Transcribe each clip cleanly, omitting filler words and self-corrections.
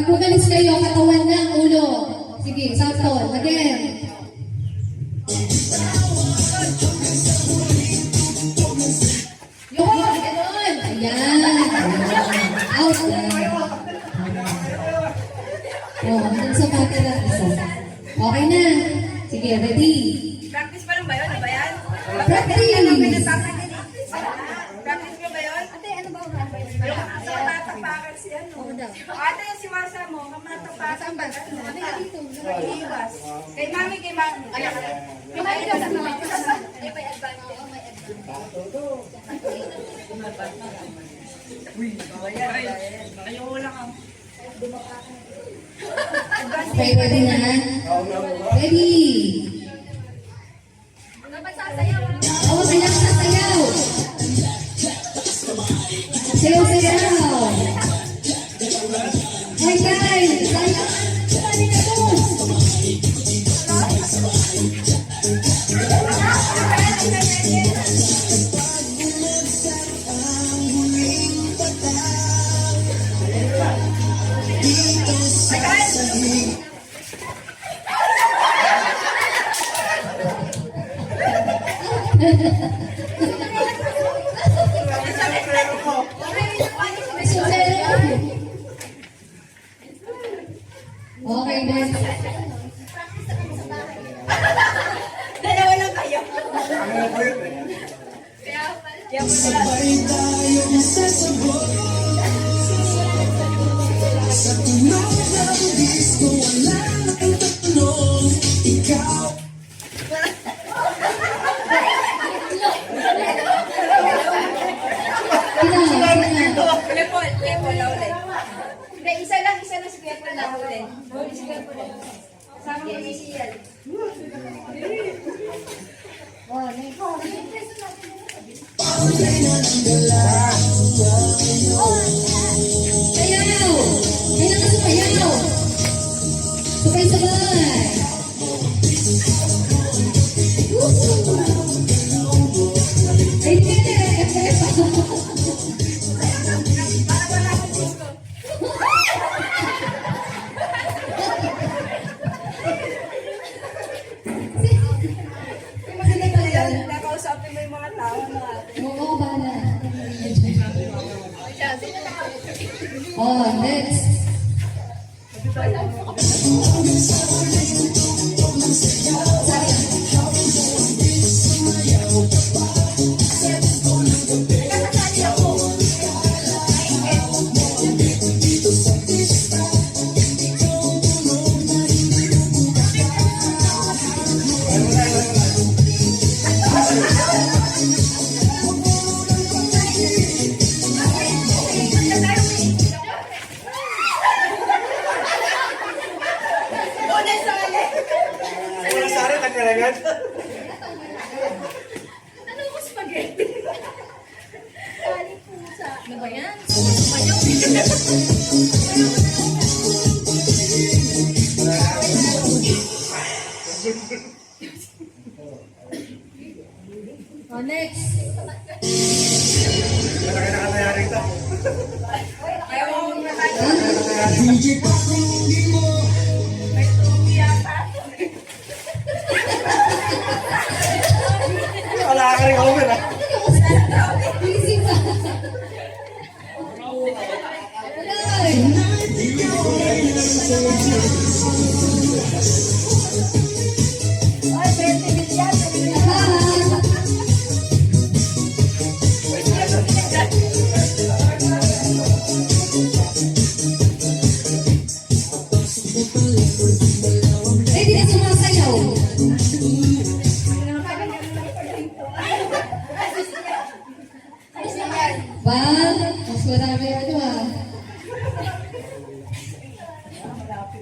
umalis kayo, katawan ng ulo. Sige, sakto. Again. Yun, ganun. Ayan. Out na. Hanggang sa pati lang isa. Okay na. Sige, ready? Practice pa lang ba yun? Ano ba yan? Practice! Practice mo ba yun? Ate, ano ba? Sa matatapakan si ano? Ate, yung siwasa mo, kamatapakan ba? Iwas. Kay mami. Ayan ka na. May advance. May advance. Ayaw lang ang. Okay, ready na? Ready? Dapat sasayaw. Oo, sayaw na sayaw. Sayaw, sayaw. Ay, guys. Sayaw. Sali na to. Okay, next. Dalawa lang kayo. Sabay tayong sasabot sa tunog ng disco, wala nang tatanong. Ikaw Kepol na ulit. Hindi, isa lang si Kepol na ulit. Huli si Kepol na. Sama ko si Ciel. pakulay na ng galaw. Sayaw. Kailangan sa sayaw. Sabay-sabay. Ay, hindi. Para wala akong disco. Maganda pala yan. Nakausapin mo yung mga tao na ate. Oo, bala. Oh, next. Ano mo spaghetti? Ano ba yan? Oh, next. Ayaw mo muna tayo. DJ pakulay mo. May tumi yata. Wala ka rin ako na. Easy pa. Ay. Ay, 20 bilyan. Ah. Ready na sumasayaw. Ba? Mas marami ano ah.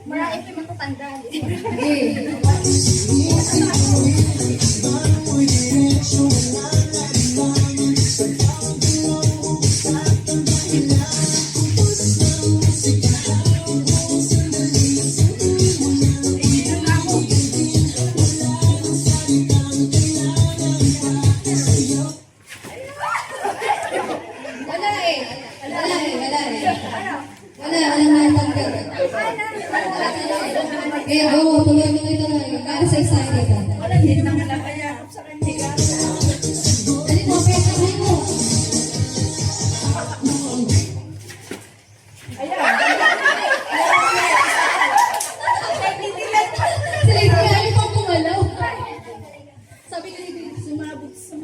Marami pa matatanda. Okay. Wala eh. Walang natanggal. Kaya go, tuloy-tuloy. Para sa excited ka. Hindi naman nakayakap sa kanya. Dali mo, pwede mo. Sila hindi ayaw pang kumalaw. Sabi ko, Sumabot sa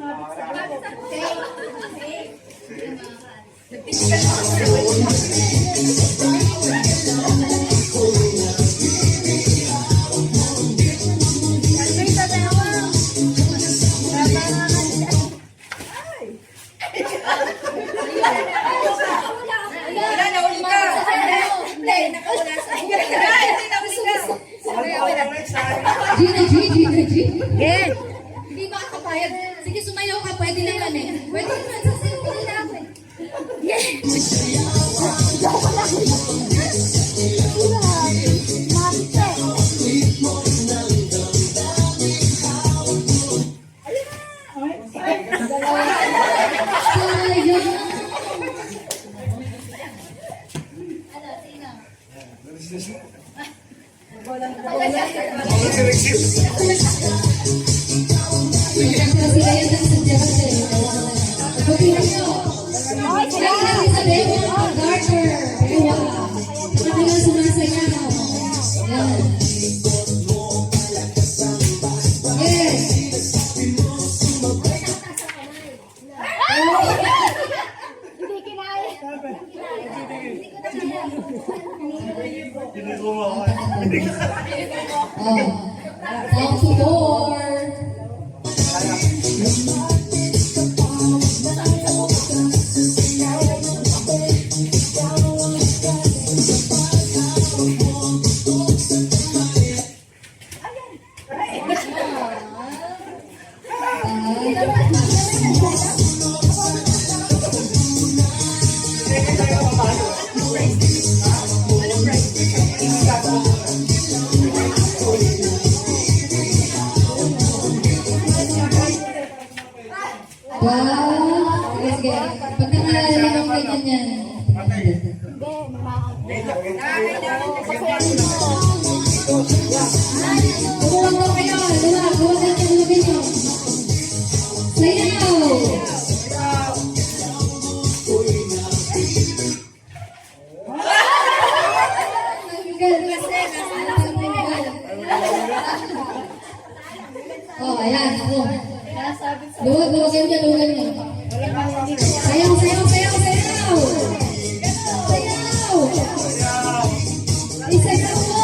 Wala na uli ka. Hindi, nakawala sa akin. Hindi na uli ka. Gina G. Hindi makakapayag. Sige, sumayaw ka. Pwede naman eh. Pwede naman. Sasayaw ko na ako eh. Sila yan ang sadyarte. Pagpilihan nyo. Sila ilang Isabel, Garter, Ewa. Sila ilang sumasayaw. Yan. Yes. Hindi kinaya. Oh. Down to door. Wow! Sige, sige. Pagka nalala ng ganyan yan. Tumuwag daw kayo. Luwag natin ang lugin nyo. Sayaw! Oh, ayan. Ako. Luwag yan, luwag yan. Sayaw, sayaw, sayaw, sayaw! Sayaw! Isayaw mo!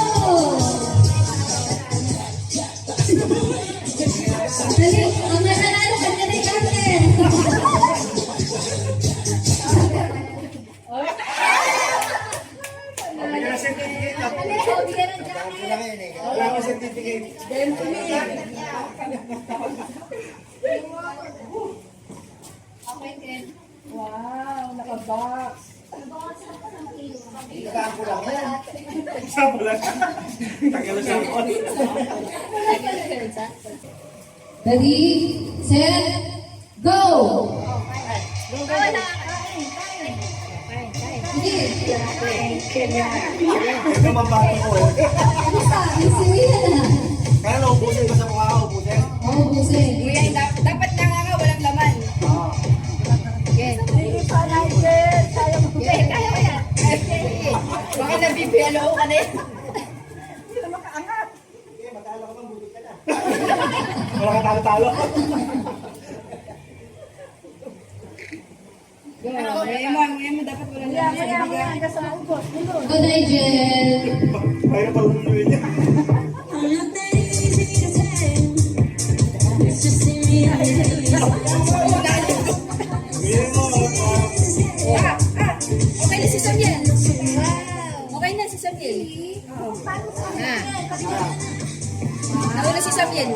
Dali, ang nanalo ka na rin, Carter! Wow, naka-box. Ready, set, go! Sige! Ito mabato ko eh. Kamusta? Isiwihan na. Kaya naubusin ko sa mukha ko, ubusin. Oo, busin. Kuya, dapat na nga walang laman. Hindi pa natin. Kaya mo yan. Baka nabibiyalo ka na yan. Hindi na makaangat. Wala ka talo-talo. Ngayon mo dapat walang laman. Go, Nigel! Kaya pa luluin niya. Bigyan mo. Okay na si Samuel. Okay na si Samuel. Nauna si Samuel.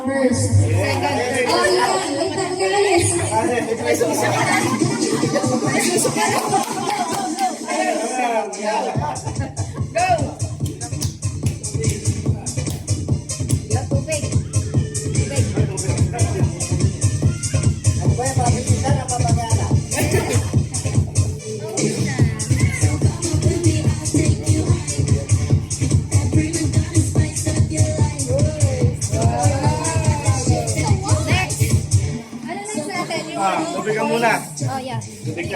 First. Second. Oh, yeah. Wait lang, guys. Go! Tubig. Ano ba yung papipitan ang papagana? Tubig. Tubig ka muna. Oh, yeah. Tubig ka.